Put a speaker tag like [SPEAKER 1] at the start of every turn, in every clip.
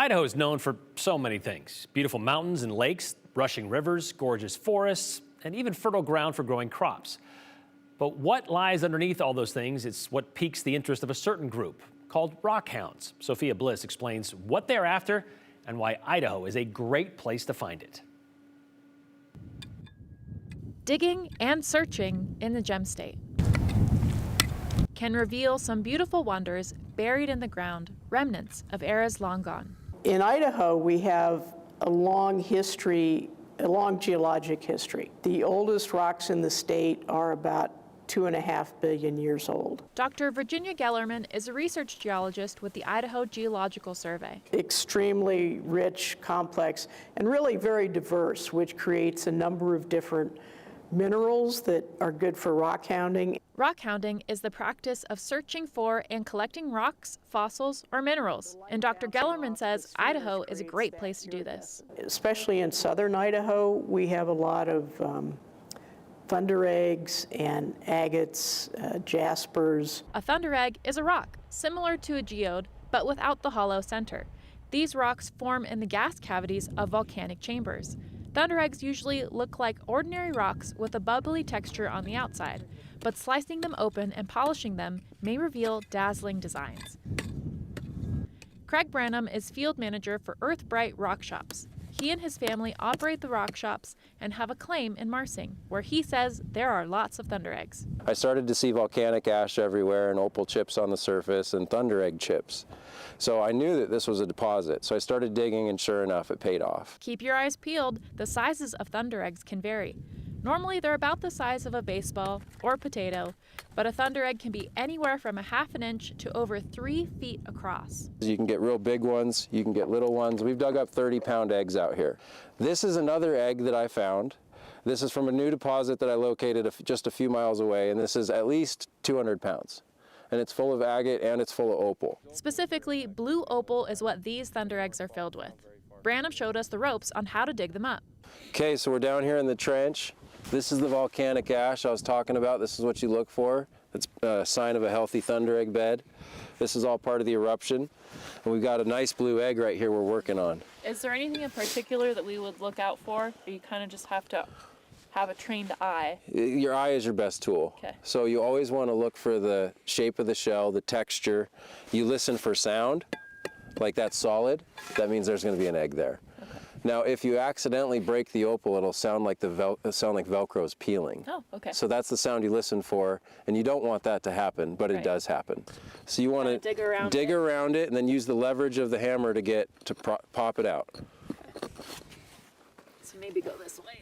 [SPEAKER 1] Idaho is known for so many things. Beautiful mountains and lakes, rushing rivers, gorgeous forests, and even fertile ground for growing crops. But what lies underneath all those things is what piques the interest of a certain group called rockhounds. Sophia Bliss explains what they're after and why Idaho is a great place to find it.
[SPEAKER 2] Digging and searching in the gem state can reveal some beautiful wonders buried in the ground, remnants of eras long gone.
[SPEAKER 3] In Idaho, we have a long history, a long geologic history. The oldest rocks in the state are about 2.5 billion years old.
[SPEAKER 2] Dr. Virginia Gellerman is a research geologist with the Idaho Geological Survey.
[SPEAKER 3] Extremely rich, complex, and really very diverse, which creates a number of different minerals that are good for rockhounding.
[SPEAKER 2] Rockhounding is the practice of searching for and collecting rocks, fossils, or minerals. And Dr. Gellerman says Idaho is a great place to do this.
[SPEAKER 3] Especially in southern Idaho, we have a lot of thunder eggs and agates, jaspers.
[SPEAKER 2] A thunder egg is a rock, similar to a geode, but without the hollow center. These rocks form in the gas cavities of volcanic chambers. Thunder eggs usually look like ordinary rocks with a bubbly texture on the outside, but slicing them open and polishing them may reveal dazzling designs. Craig Branham is field manager for Earthbright Rock Shops. He and his family operate the rock shops and have a claim in Marsing, where he says there are lots of thunder eggs.
[SPEAKER 4] I started to see volcanic ash everywhere and opal chips on the surface and thunder egg chips. So I knew that this was a deposit, so I started digging, and sure enough, it paid off.
[SPEAKER 2] Keep your eyes peeled. The sizes of thunder eggs can vary. Normally, they're about the size of a baseball or potato, but a thunder egg can be anywhere from 1/2 inch to over 3 feet across.
[SPEAKER 4] You can get real big ones, you can get little ones. We've dug up 30-pound eggs out here. This is another egg that I found. This is from a new deposit that I located just a few miles away, and this is at least 200 pounds. And it's full of agate and it's full of opal.
[SPEAKER 2] Specifically, blue opal is what these thunder eggs are filled with. Branham showed us the ropes on how to dig them up.
[SPEAKER 4] Okay, so we're down here in the trench. This is the volcanic ash I was talking about. This is what you look for. It's a sign of a healthy thunder egg bed. This is all part of the eruption. And we've got a nice blue egg right here we're working on.
[SPEAKER 2] Is there anything in particular that we would look out for? Or you kind of just have to have a trained eye?
[SPEAKER 4] Your eye is your best tool.
[SPEAKER 2] Okay.
[SPEAKER 4] So you always want to look for the shape of the shell, the texture. You listen for sound, like that's solid. That means there's going to be an egg there. Now, if you accidentally break the opal, it'll sound like Velcro is peeling.
[SPEAKER 2] Oh, okay.
[SPEAKER 4] So that's the sound you listen for, and you don't want that to happen, but it does happen. So you want to dig around it, and then use the leverage of the hammer to pop it out.
[SPEAKER 2] Okay. So maybe go this way.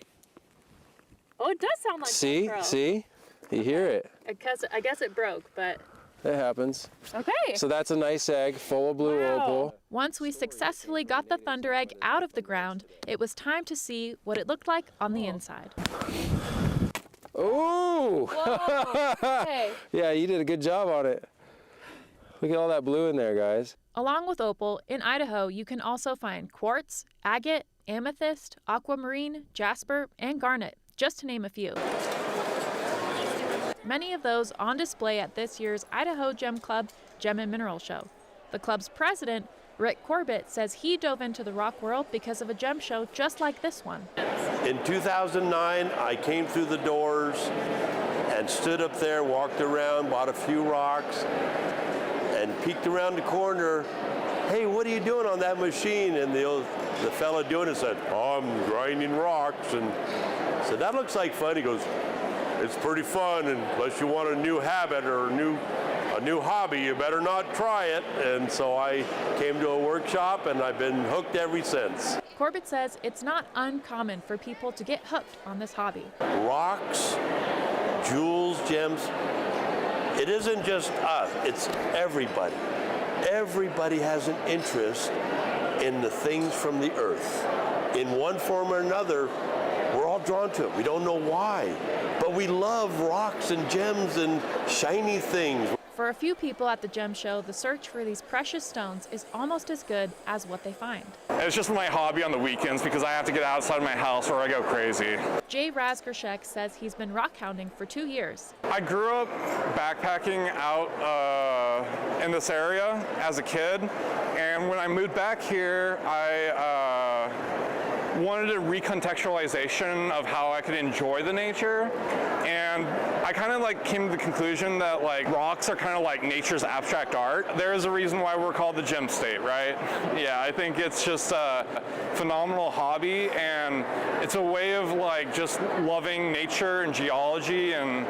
[SPEAKER 2] Oh, it does sound like Velcro.
[SPEAKER 4] See? You hear it.
[SPEAKER 2] I guess it broke, but...
[SPEAKER 4] It happens.
[SPEAKER 2] Okay.
[SPEAKER 4] So that's a nice egg full of blue opal. Once
[SPEAKER 2] we successfully got the thunder egg out of the ground, it was time to see what it looked like on the inside.
[SPEAKER 4] Ooh!
[SPEAKER 2] Whoa. Hey.
[SPEAKER 4] Yeah, you did a good job on it. Look at all that blue in there, guys.
[SPEAKER 2] Along with opal, in Idaho, you can also find quartz, agate, amethyst, aquamarine, jasper, and garnet, just to name a few. Many of those on display at this year's Idaho Gem Club Gem and Mineral Show. The club's president, Rick Corbett, says he dove into the rock world because of a gem show just like this one.
[SPEAKER 5] In 2009, I came through the doors and stood up there, walked around, bought a few rocks, and peeked around the corner. Hey, what are you doing on that machine? And the fellow doing it said, oh, I'm grinding rocks. And I said, that looks like fun. He goes, it's pretty fun, and unless you want a new habit or a new hobby, you better not try it. And so I came to a workshop, and I've been hooked ever since.
[SPEAKER 2] Corbett says it's not uncommon for people to get hooked on this hobby.
[SPEAKER 5] Rocks, jewels, gems, it isn't just us, it's everybody. Everybody has an interest in the things from the earth. In one form or another, we're all drawn to it. We don't know why, but we love rocks and gems and shiny things.
[SPEAKER 2] For a few people at the gem show, the search for these precious stones is almost as good as what they find.
[SPEAKER 6] It's just my hobby on the weekends because I have to get outside of my house or I go crazy.
[SPEAKER 2] Jay Razgershek says he's been rock hounding for 2 years.
[SPEAKER 6] I grew up backpacking out in this area as a kid, and when I moved back here, I wanted a recontextualization of how I could enjoy the nature, and I kind of like came to the conclusion that like rocks are kind of like nature's abstract art. There is a reason why we're called the gem state, right? Yeah, I think it's just a phenomenal hobby, and it's a way of like just loving nature and geology and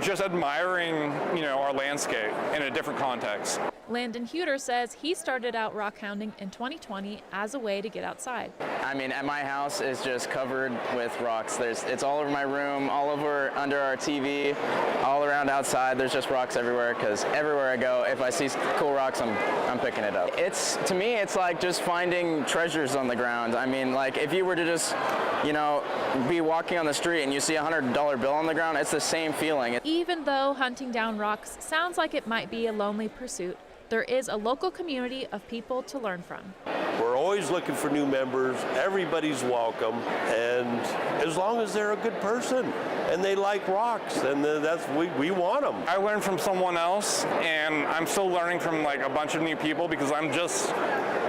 [SPEAKER 6] just admiring, you know, our landscape in a different context.
[SPEAKER 2] Landon Huter says he started out rock hounding in 2020 as a way to get outside.
[SPEAKER 7] I mean, at my house is just covered with rocks. It's all over my room, all over under our TV, all around outside. There's just rocks everywhere because everywhere I go, if I see cool rocks, I'm picking it up. To me, it's like just finding treasures on the ground. I mean, like if you were to just, you know, be walking on the street and you see a $100 bill on the ground, it's the same feeling.
[SPEAKER 2] Even though hunting down rocks sounds like it might be a lonely pursuit, there is a local community of people to learn from.
[SPEAKER 5] We're always looking for new members. Everybody's welcome, and as long as they're a good person and they like rocks, then we want them.
[SPEAKER 6] I learned from someone else, and I'm still learning from like a bunch of new people because I'm just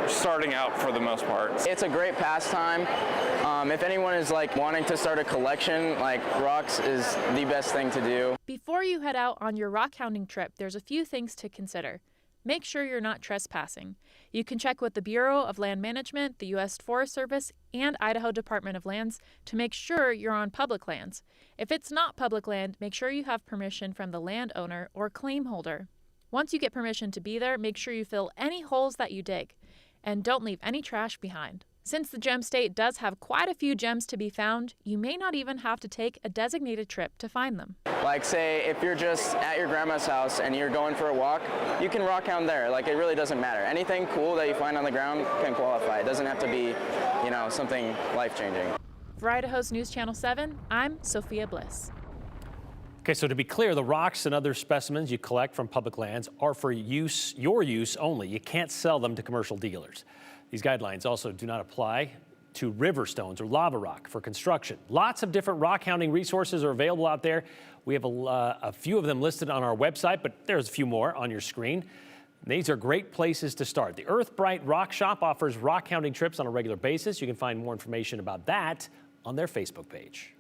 [SPEAKER 6] starting out for the most part.
[SPEAKER 7] It's a great pastime. If anyone is like wanting to start a collection, like rocks is the best thing to do.
[SPEAKER 2] Before you head out on your rock hounding trip, there's a few things to consider. Make sure you're not trespassing. You can check with the Bureau of Land Management, the U.S. Forest Service, and Idaho Department of Lands to make sure you're on public lands. If it's not public land, make sure you have permission from the landowner or claim holder. Once you get permission to be there, make sure you fill any holes that you dig, and don't leave any trash behind. Since the gem state does have quite a few gems to be found, you may not even have to take a designated trip to find them.
[SPEAKER 7] Like say if you're just at your grandma's house and you're going for a walk, you can rock hound there. Like it really doesn't matter. Anything cool that you find on the ground can qualify. It doesn't have to be, you know, something life-changing.
[SPEAKER 2] For Idaho's News Channel 7, I'm Sophia Bliss.
[SPEAKER 1] Okay, so to be clear, the rocks and other specimens you collect from public lands are for use, your use only. You can't sell them to commercial dealers. These guidelines also do not apply to river stones or lava rock for construction. Lots of different rock hounding resources are available out there. We have a few of them listed on our website, but there's a few more on your screen. These are great places to start. The Earth Bright Rock Shop offers rock hounding trips on a regular basis. You can find more information about that on their Facebook page.